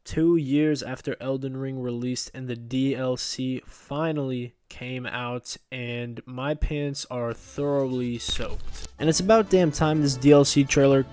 2 years after Elden Ring released and the DLC finally came out, and my pants are thoroughly soaked. And it's about damn time this DLC trailer,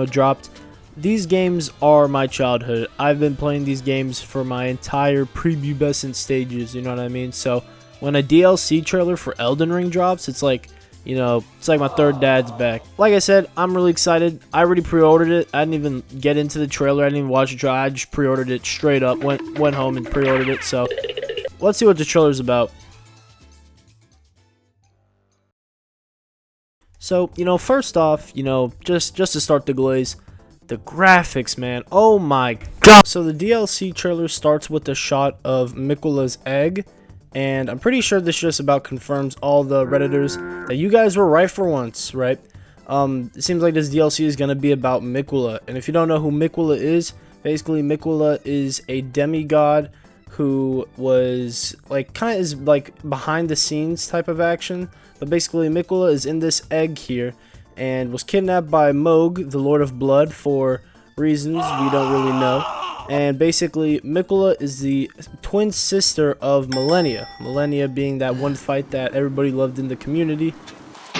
dropped. These games are my childhood. I've been playing these games for my entire prepubescent stages, you know what I mean? So when a DLC trailer for Elden Ring drops, it's like, it's like my third dad's back. Like I said, I'm really excited. I already pre-ordered it. I didn't even get into the trailer. I didn't even watch the trailer. I just pre-ordered it straight up. Went home and pre-ordered it. So let's see what the trailer's about. So, first off, just to start the glaze, the graphics, man. Oh my god. So the DLC trailer starts with a shot of Mikula's egg. And I'm pretty sure this just about confirms all the Redditors that you guys were right for once, right? It seems like this DLC is going to be about Mikula. And if you don't know who Mikula is, basically Mikula is a demigod who was kind of behind the scenes type of action. But basically Mikula is in this egg here and was kidnapped by Mohg, the Lord of Blood, for reasons we don't really know. And basically, Mikula is the twin sister of Millennia. Millennia being that one fight that everybody loved in the community. A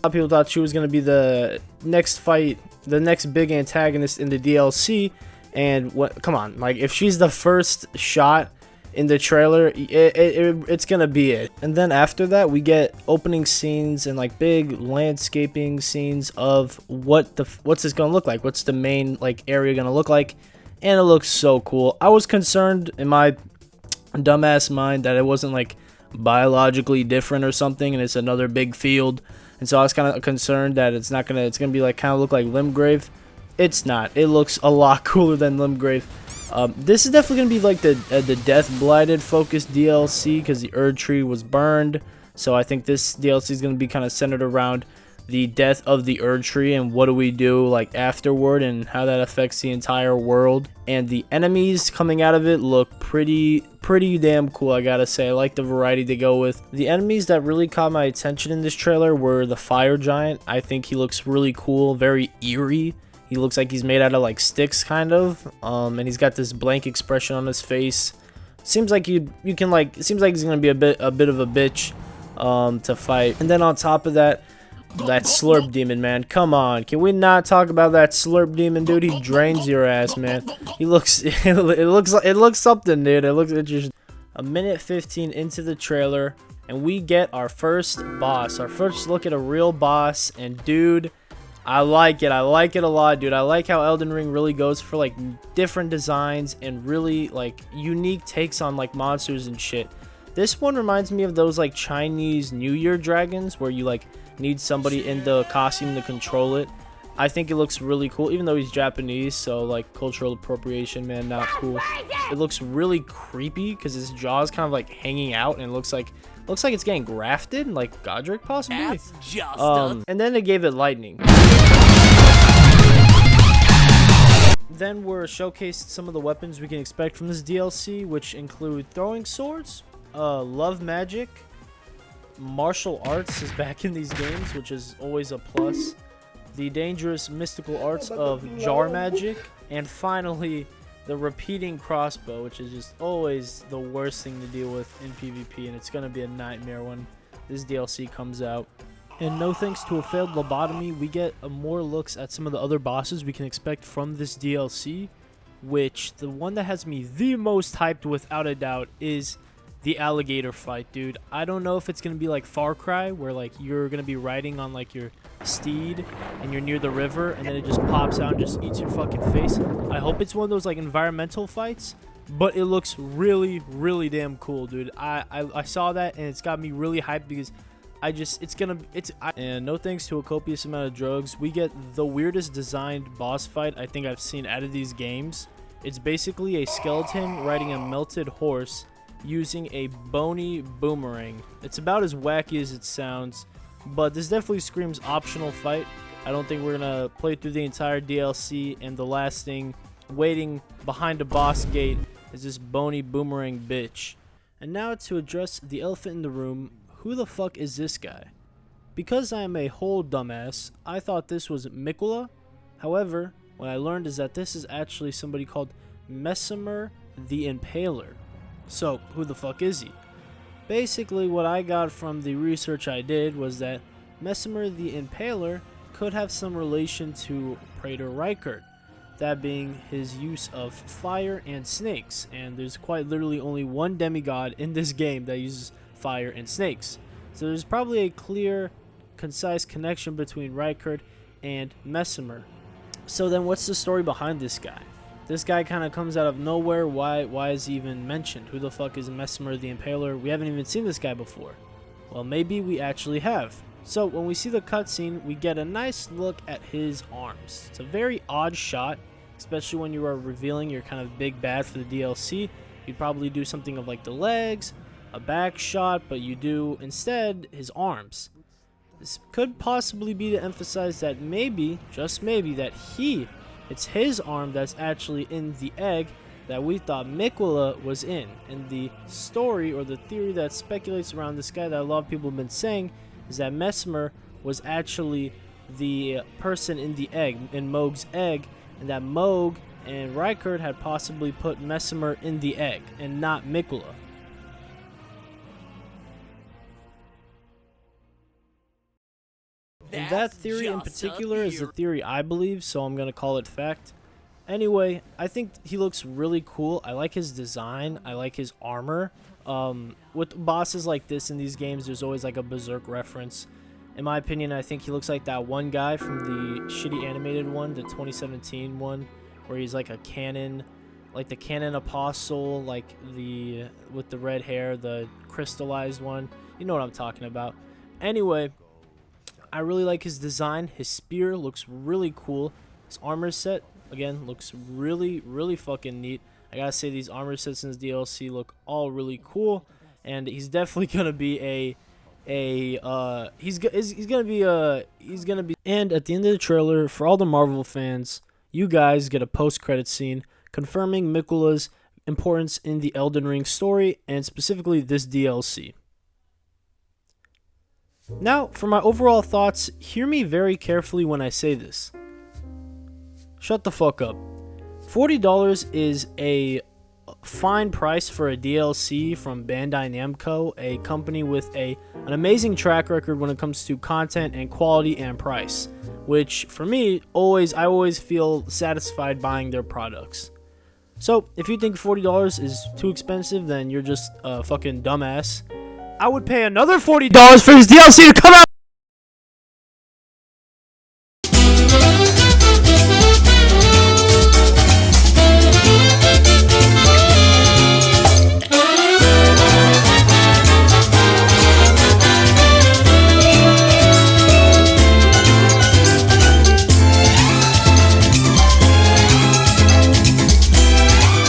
lot of people thought she was going to be the next fight, the next big antagonist in the DLC. And come on, if she's the first shot in the trailer, it's gonna be it. And then after that, we get opening scenes and big landscaping scenes of what's this gonna look like, what's the main area gonna look like, and it looks so cool. I was concerned in my dumbass mind that it wasn't biologically different or something, and it's another big field, and so I was kind of concerned that it's gonna be kind of look like Limgrave. It's not. It looks a lot cooler than Limgrave. This is definitely going to be the Death Blighted focused DLC because the Erdtree was burned. So I think this DLC is going to be kind of centered around the death of the Erdtree and what do we do afterward and how that affects the entire world. And the enemies coming out of it look pretty damn cool, I gotta say. I like the variety they go with. The enemies that really caught my attention in this trailer were the Fire Giant. I think he looks really cool, very eerie. He looks like he's made out of sticks kind of, and he's got this blank expression on his face. Seems like it seems like he's gonna be a bit of a bitch to fight. And then on top of that Slurp Demon, man, come on, can we not talk about that Slurp Demon, dude? He drains your ass, man. He looks it looks something, dude. It looks interesting. A minute 15 into the trailer, and we get our first boss, our first look at a real boss, and dude, I like it. I like it a lot, dude. I like how Elden Ring really goes for different designs and really unique takes on monsters and shit. This one reminds me of those Chinese New Year dragons where you need somebody in the costume to control it. I think it looks really cool, even though he's Japanese, so cultural appropriation, man, not cool. It looks really creepy because his jaw is kind of hanging out, and it looks like it's getting grafted, like Godric possibly. That's just And then they gave it lightning. Then we're showcased some of the weapons we can expect from this DLC, which include throwing swords, love magic, martial arts is back in these games, which is always a plus. The dangerous mystical arts of jar magic, and finally the repeating crossbow, which is just always the worst thing to deal with in PvP, and it's gonna be a nightmare when this DLC comes out. And no thanks to a failed lobotomy, we get more looks at some of the other bosses we can expect from this DLC, which the one that has me the most hyped without a doubt is the alligator fight, dude. I don't know if it's gonna be like Far Cry, where you're gonna be riding on your steed and you're near the river and then it just pops out and just eats your fucking face. I hope it's one of those environmental fights, but it looks really damn cool, dude. I saw that and it's got me really hyped because and no thanks to a copious amount of drugs, we get the weirdest designed boss fight I think I've seen out of these games. It's basically a skeleton riding a melted horse using a bony boomerang. It's about as wacky as it sounds, but this definitely screams optional fight. I don't think we're gonna play through the entire DLC, and the last thing waiting behind a boss gate is this bony boomerang bitch. And now to address the elephant in the room, who the fuck is this guy? Because I am a whole dumbass, I thought this was Mikola. However, what I learned is that this is actually somebody called Mesmer the Impaler. So, who the fuck is he? Basically, what I got from the research I did was that Mesmer the Impaler could have some relation to Praetor Rykard, that being his use of fire and snakes, and there's quite literally only one demigod in this game that uses fire and snakes. So there's probably a clear, concise connection between Rykard and Mesmer. So then what's the story behind this guy? This guy kind of comes out of nowhere. Why is he even mentioned? Who the fuck is Mesmer the Impaler? We haven't even seen this guy before. Well, maybe we actually have. So when we see the cutscene, we get a nice look at his arms. It's a very odd shot, especially when you are revealing your kind of big bad for the DLC. You'd probably do something of like the legs, a back shot, but you do instead his arms. This could possibly be to emphasize that maybe, just maybe, that it's his arm that's actually in the egg that we thought Mikola was in. And the story or the theory that speculates around this guy that a lot of people have been saying is that Mesmer was actually the person in the egg, in Mohg's egg, and that Mohg and Rykard had possibly put Mesmer in the egg and not Mikola. And that theory in particular is the theory I believe, so I'm going to call it fact. Anyway, I think he looks really cool. I like his design. I like his armor. With bosses like this in these games, there's always like a Berserk reference. In my opinion, I think he looks like that one guy from the shitty animated one, the 2017 one, where he's like a canon, like the canon apostle, like the with the red hair, the crystallized one. You know what I'm talking about. Anyway, I really like his design. His spear looks really cool. His armor set, again, looks really, really fucking neat. I gotta say, these armor sets in this DLC look all really cool, and he's definitely gonna be he's gonna be. And at the end of the trailer, for all the Marvel fans, you guys get a post-credit scene confirming Mikola's importance in the Elden Ring story, and specifically this DLC. Now, for my overall thoughts, hear me very carefully when I say this. Shut the fuck up. $40 is a fine price for a DLC from Bandai Namco, a company with an amazing track record when it comes to content and quality and price, which for me, I always feel satisfied buying their products. So, if you think $40 is too expensive, then you're just a fucking dumbass. I would pay another $40 for this DLC to come out!